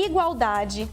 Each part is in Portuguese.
igualdade,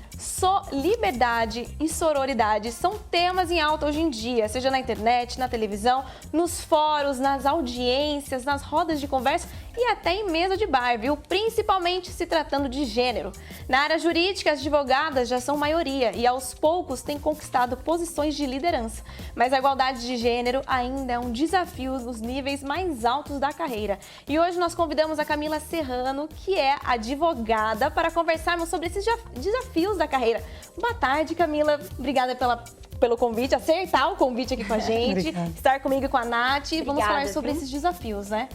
liberdade e sororidade são temas em alta hoje em dia, seja na internet, na televisão, nos fóruns, nas audiências, nas rodas de conversa e até em mesa de bar, viu? Principalmente se tratando de gênero. Na área jurídica, as advogadas já são maioria e aos poucos têm conquistado posições de liderança. Mas a igualdade de gênero ainda é um desafio nos níveis mais altos da carreira. E hoje nós convidamos a Camila Serrano, que é advogada, para conversarmos sobre esses desafios da carreira. Boa tarde, Camila. Obrigada pelo convite, aceitar o convite aqui com a gente, estar comigo e com a Nath. Obrigada, vamos falar sobre esses desafios, né?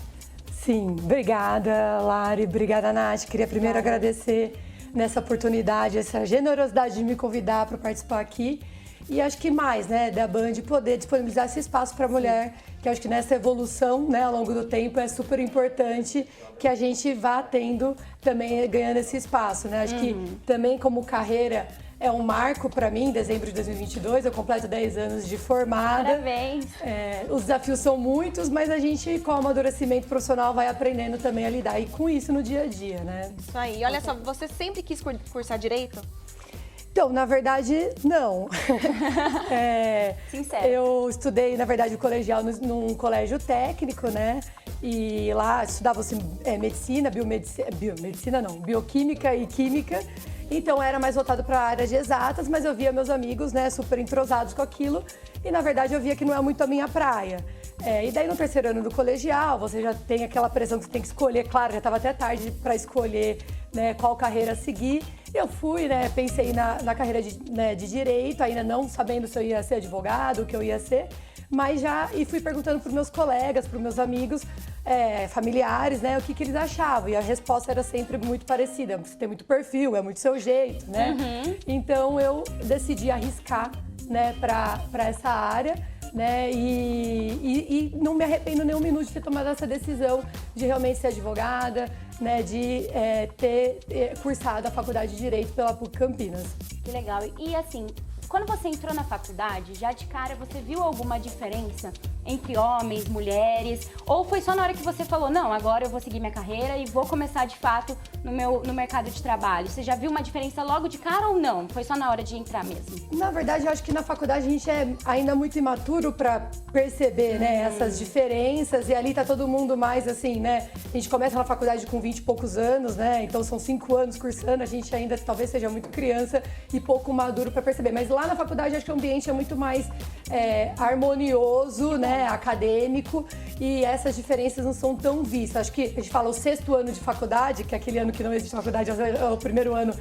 Sim, obrigada, Lari, obrigada, Nath. Queria primeiro agradecer nessa oportunidade, essa generosidade de me convidar para participar aqui. E acho que mais, né, da Band poder disponibilizar esse espaço para a mulher, que acho que nessa evolução, né, ao longo do tempo, é super importante que a gente vá tendo também, ganhando esse espaço, né? Acho que também como carreira é um marco para mim, em dezembro de 2022, eu completo 10 anos de formada. Parabéns! Os desafios são muitos, mas a gente, com o amadurecimento profissional, vai aprendendo também a lidar e com isso no dia a dia, né? Isso aí. Olha só, você sempre quis cursar Direito? Então, na verdade, não. Sincero. Eu estudei, na verdade, o colegial num colégio técnico, né? E lá estudava assim, medicina, bioquímica e química. Então, era mais voltado para a área de exatas, mas eu via meus amigos, né, super entrosados com aquilo. E, na verdade, eu via que não é muito a minha praia. E daí, no terceiro ano do colegial, você já tem aquela pressão que você tem que escolher. Claro, já estava até tarde para escolher, né, qual carreira seguir. Eu fui, né, pensei na carreira de Direito, ainda não sabendo se eu ia ser advogado, o que eu ia ser. Mas e fui perguntando para os meus colegas, para os meus amigos, familiares, né, o que eles achavam. E a resposta era sempre muito parecida. Você tem muito perfil, é muito seu jeito, né? Então, eu decidi arriscar, né, para essa área, né? E não me arrependo nem um minuto de ter tomado essa decisão de realmente ser advogada, né, de ter cursado a faculdade de Direito pela PUC Campinas. Que legal. E assim, quando você entrou na faculdade, já de cara você viu alguma diferença entre homens, mulheres? Ou foi só na hora que você falou, não, agora eu vou seguir minha carreira e vou começar de fato no mercado de trabalho? Você já viu uma diferença logo de cara ou não? Foi só na hora de entrar mesmo? Na verdade, eu acho que na faculdade a gente é ainda muito imaturo para perceber, né, essas diferenças. E ali tá todo mundo mais assim, né? A gente começa na faculdade com 20 e poucos anos, né? Então são 5 anos cursando, a gente ainda talvez seja muito criança e pouco maduro para perceber. Mas lá na faculdade acho que o ambiente é muito mais harmonioso, né, acadêmico, e essas diferenças não são tão vistas. Acho que a gente fala o 6º ano de faculdade, que é aquele ano que não existe faculdade, é o primeiro ano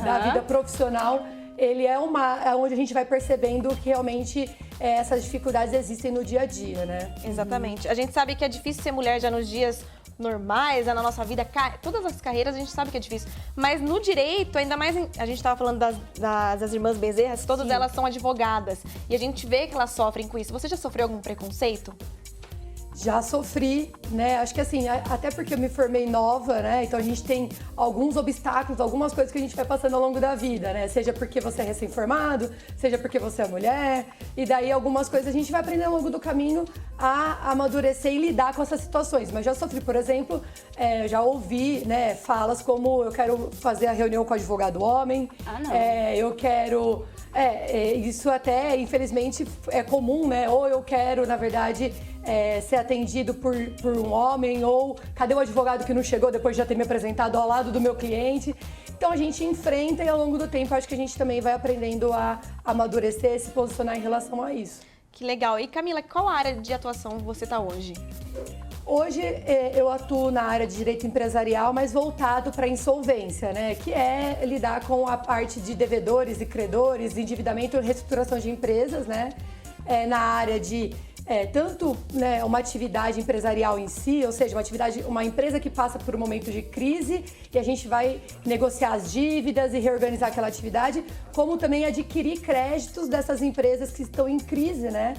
da vida profissional. Ele é onde a gente vai percebendo que realmente essas dificuldades existem no dia a dia, né? Exatamente. A gente sabe que é difícil ser mulher já nos dias normais, na nossa vida, todas as carreiras a gente sabe que é difícil, mas no direito, ainda mais, a gente estava falando das irmãs Bezerras, todas elas são advogadas, e a gente vê que elas sofrem com isso. Você já sofreu algum preconceito? Já sofri, né? Acho que assim, até porque eu me formei nova, né? Então a gente tem alguns obstáculos, algumas coisas que a gente vai passando ao longo da vida, né? Seja porque você é recém-formado, seja porque você é mulher. E daí algumas coisas a gente vai aprender ao longo do caminho a amadurecer e lidar com essas situações. Mas já sofri, por exemplo, já ouvi, né, falas como eu quero fazer a reunião com o advogado homem. Ah, não. Eu quero... isso até, infelizmente, é comum, né? Ou eu quero, na verdade... ser atendido por um homem, ou cadê o advogado que não chegou depois de já ter me apresentado ao lado do meu cliente? Então a gente enfrenta e ao longo do tempo acho que a gente também vai aprendendo a amadurecer, se posicionar em relação a isso. Que legal. E Camila, qual área de atuação você está hoje? Hoje eu atuo na área de direito empresarial, mas voltado para insolvência, né? Que é lidar com a parte de devedores e credores, endividamento e reestruturação de empresas, né? Na área de tanto, né, uma atividade empresarial em si, ou seja, uma empresa que passa por um momento de crise e a gente vai negociar as dívidas e reorganizar aquela atividade, como também adquirir créditos dessas empresas que estão em crise, né?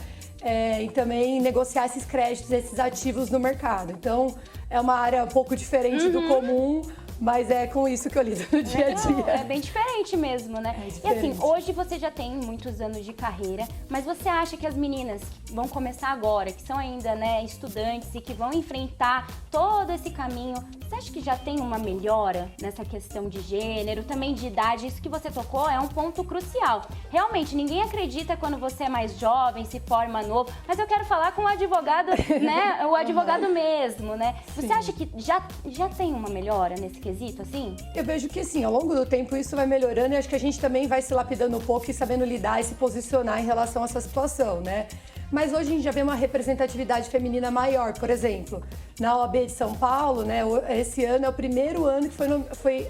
E também negociar esses créditos, esses ativos no mercado. Então, é uma área um pouco diferente do comum, mas é com isso que eu lido no dia a dia. É bem diferente mesmo, né? É e diferente. assim, hoje você já tem muitos anos de carreira, mas você acha que as meninas que vão começar agora, que são ainda, né, estudantes e que vão enfrentar todo esse caminho, você acha que já tem uma melhora nessa questão de gênero, também de idade? Isso que você tocou é um ponto crucial. Realmente, ninguém acredita quando você é mais jovem, se forma novo, mas eu quero falar com o advogado, né, o advogado mesmo, né? Você acha que já tem uma melhora nesse quesito, assim? Eu vejo que sim, ao longo do tempo isso vai melhorando e acho que a gente também vai se lapidando um pouco e sabendo lidar e se posicionar em relação a essa situação, né? Mas hoje a gente já vê uma representatividade feminina maior, por exemplo, na OAB de São Paulo, né? Esse ano é o primeiro ano que foi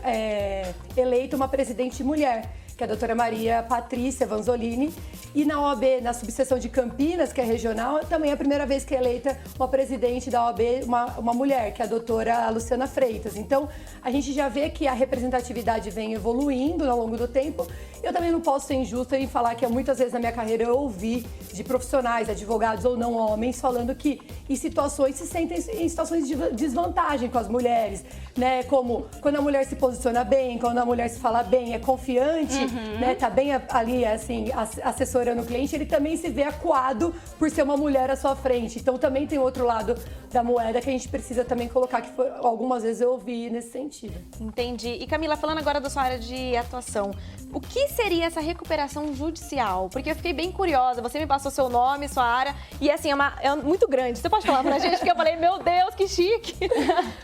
eleita uma presidente mulher, que é a doutora Maria Patrícia Vanzolini. E na OAB, na subseção de Campinas, que é regional, também é a primeira vez que é eleita uma presidente da OAB, uma mulher, que é a doutora Luciana Freitas. Então, a gente já vê que a representatividade vem evoluindo ao longo do tempo. Eu também não posso ser injusta em falar que muitas vezes na minha carreira eu ouvi de profissionais, advogados ou não homens, falando que em situações se sentem em situações de desvantagem com as mulheres, né? Como quando a mulher se posiciona bem, quando a mulher se fala bem, é confiante, né? Tá bem ali, assim, assessorando o cliente, ele também se vê acuado por ser uma mulher à sua frente. Então também tem outro lado da moeda que a gente precisa também colocar, que algumas vezes eu ouvi nesse sentido. Entendi. E Camila, falando agora da sua área de atuação, o que seria essa recuperação judicial? Porque eu fiquei bem curiosa, você me passou seu nome, sua área, e assim, é muito grande. Você pode falar pra gente? Porque eu falei, meu Deus, que chique!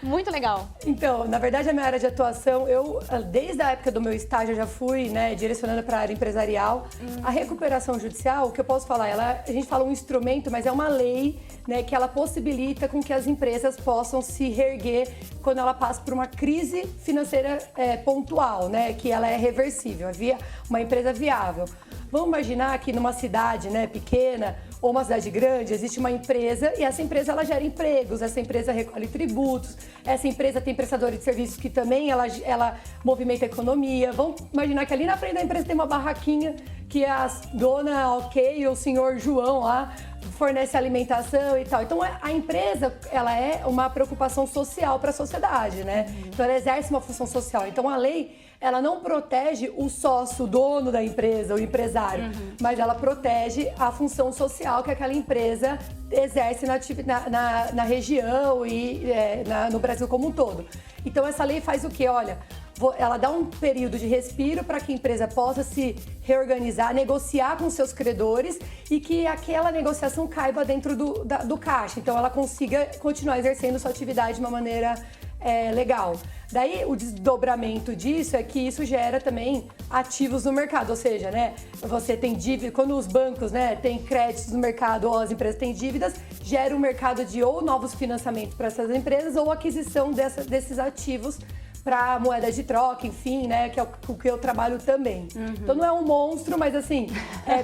Muito legal. Então, na verdade, a minha área de atuação, desde a época do meu estágio, eu já fui, né, direcionando para a área empresarial. A recuperação judicial, o que eu posso falar, a gente fala um instrumento, mas é uma lei, né, que ela possibilita com que as empresas possam se reerguer quando ela passa por uma crise financeira pontual, né, que ela é reversível, uma empresa viável. Vamos imaginar que numa cidade, né, pequena ou uma cidade grande, existe uma empresa e essa empresa ela gera empregos, essa empresa recolhe tributos, essa empresa tem prestadores de serviços que também ela movimenta a economia. Vamos imaginar que ali na frente da empresa tem uma barraquinha que a dona OK ou o senhor João lá fornece alimentação e tal. Então a empresa, ela é uma preocupação social para a sociedade, né? Então ela exerce uma função social. Então a lei, ela não protege o sócio, o dono da empresa, o empresário, mas ela protege a função social que aquela empresa exerce na região e no Brasil como um todo. Então essa lei faz o quê? Olha, ela dá um período de respiro para que a empresa possa se reorganizar, negociar com seus credores e que aquela negociação caiba dentro do caixa. Então ela consiga continuar exercendo sua atividade de uma maneira legal. Daí o desdobramento disso é que isso gera também ativos no mercado, ou seja, né, você tem dívida, quando os bancos, né, têm créditos no mercado ou as empresas têm dívidas, gera um mercado de ou novos financiamentos para essas empresas ou aquisição desses ativos para moeda de troca, enfim, né, que é o que eu trabalho também. Então não é um monstro, mas assim,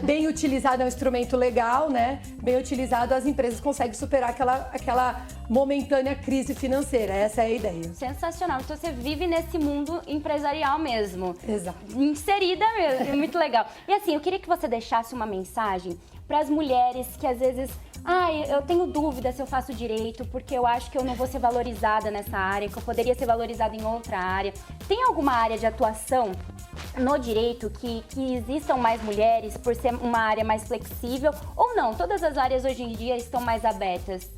bem utilizado, é um instrumento legal, né, bem utilizado, as empresas conseguem superar aquela momentânea crise financeira, essa é a ideia. Sensacional, então você vive nesse mundo empresarial mesmo. Exato. Inserida mesmo, muito legal. E assim, eu queria que você deixasse uma mensagem para as mulheres que às vezes, eu tenho dúvida se eu faço direito, porque eu acho que eu não vou ser valorizada nessa área, que eu poderia ser valorizada em outra área. Tem alguma área de atuação no direito que existam mais mulheres por ser uma área mais flexível ou não? Todas as áreas hoje em dia estão mais abertas.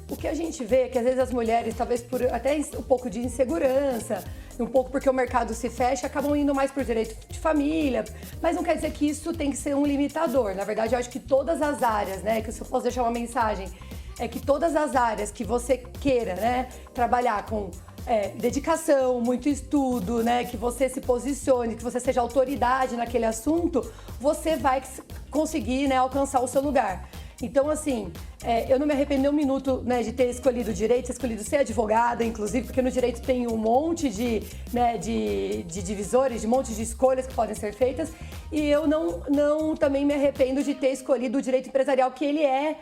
O que a gente vê é que às vezes as mulheres, talvez por até um pouco de insegurança, um pouco porque o mercado se fecha, acabam indo mais por direito de família, mas não quer dizer que isso tem que ser um limitador. Na verdade, eu acho que todas as áreas, né, que se eu posso deixar uma mensagem, é que todas as áreas que você queira, né, trabalhar com dedicação, muito estudo, né, que você se posicione, que você seja autoridade naquele assunto, você vai conseguir, né, alcançar o seu lugar. Então, assim, eu não me arrependo nem um minuto, né, de ter escolhido o direito, ter escolhido ser advogada, inclusive, porque no direito tem um monte de divisores, de um monte de escolhas que podem ser feitas. E eu não também me arrependo de ter escolhido o direito empresarial, que ele é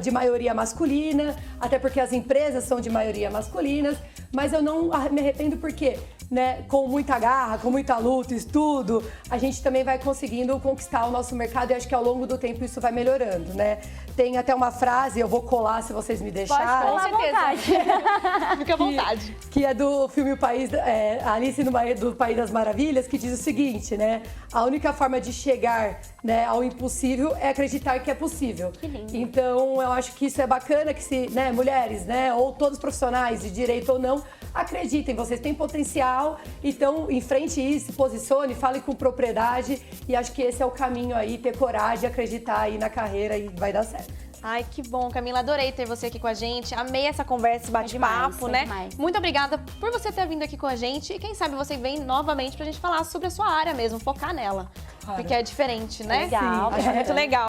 de maioria masculina, até porque as empresas são de maioria masculinas, mas eu não me arrependo porque, né, com muita garra, com muita luta, estudo, a gente também vai conseguindo conquistar o nosso mercado e acho que ao longo do tempo isso vai melhorando, né? Tem até uma frase, eu vou colar se vocês me Pode deixarem. falar à vontade. Fica à vontade. Que é do filme Alice do País das Maravilhas, que diz o seguinte, né? A única forma de chegar, né, ao impossível é acreditar que é possível. Que lindo. Então, eu acho que isso é bacana, que se, né, mulheres, né, ou todos os profissionais, de direito ou não, acreditem, vocês têm potencial, então enfrente isso, se posicione, fale com propriedade, e acho que esse é o caminho aí, ter coragem, acreditar aí na carreira e vai dar certo. Ai, que bom, Camila. Adorei ter você aqui com a gente. Amei essa conversa, esse bate-papo, né? demais. Muito obrigada por você ter vindo aqui com a gente. E quem sabe você vem novamente pra gente falar sobre a sua área mesmo, focar nela. Claro. Porque é diferente, né? Legal. Acho muito legal.